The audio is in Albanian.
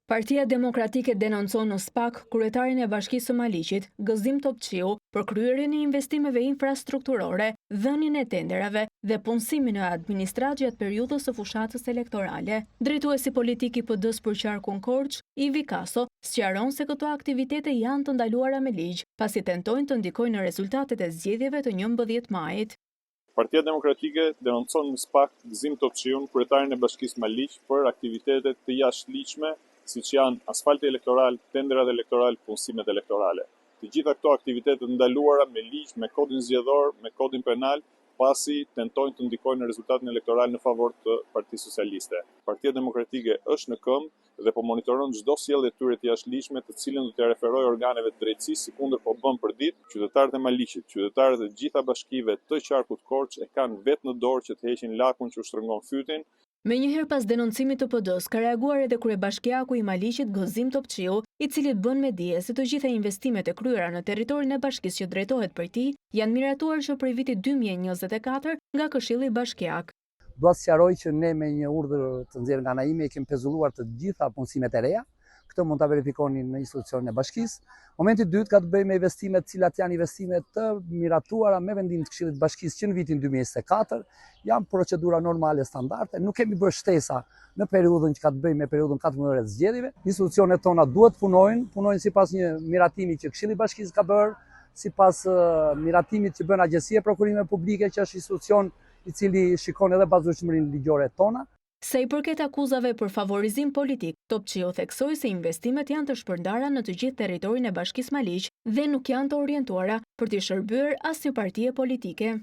Partia Demokratike denoncon në SPAK kryetarin e Bashkisë së Maliqit, Gëzim Topçiu, për kryerjen e investimeve infrastrukturore, dhënien e tenderave dhe punësimin e administrat gjatë periudhës së fushatës elektorale. Drejtuesi politik i PD-s për qarkun Korç, Ivi Kaso, sqaron se këto aktivitete janë të ndaluara me ligj, pasi tentojnë të ndikojnë në rezultatet e zgjedhjeve të 11 majit. Partia Demokratike denoncon në SPAK Gëzim Topçiun, kryetarin e Bashkisë Maliq, për aktivitetet të jashtëligjshme, siç janë asfalti elektoral, tenderat elektoral, punësimet elektorale. Të gjitha këto aktivitetet ndaluara me ligj, me kodin zgjedhor, me kodin penal, pasi tentojnë të ndikojnë në rezultatin elektoral në favor të Partisë Socialiste. Partia Demokratike është në këmbë dhe po monitoron çdo sjellje e tyre të jashtëligjshme, të cilën do t'ia referojë organeve të drejtësisë, sikundër po bën për ditë. Qytetarët e Maliqit, qytetarët e gjitha bashkive të qarkut Korç e kanë vetë në dorë që të heqin lakun që u shtrëngon fytin. Menjëherë pas denoncimit të PD-s, ka reaguar edhe kryebashkiaku i Maliqit Gëzim Topçiu, i cili bën me dije se të gjitha investimet e kryera në territorin e bashkisë që drejtohet për tij janë miratuar që prej vitit 2024 nga Këshilli Bashkiak. Dua të sqaroj që ne me një urdhër të nxjerrë nga ana ime kemi pezulluar të gjitha punësimet e reja. Këtë mund ta verifikoni në institucionin e bashkisë. Momenti i dytë ka të bëjë me investimet të cilat janë investime të miratuara me vendim të Këshillit të Bashkisë që në vitin 2024 janë procedura normale standarde, nuk kemi bërë shtesa në periudhën që ka të bëjë me periudhën 14 të zgjedhjeve. Institucionet tona duhet punojnë sipas një miratimi që Këshilli i Bashkisë ka bërë, sipas miratimit që bën Agjencia e Prokurimeve Publike, që është institucion i cili shikon edhe bazueshmërinë ligjore tona. Sa i përket akuzave për favorizim politik, Topçiu theksoi se investimet janë të shpërndara në të gjithë territorin e Bashkisë Maliq dhe nuk janë të orientuara për të shërbyer asnjë partie politike.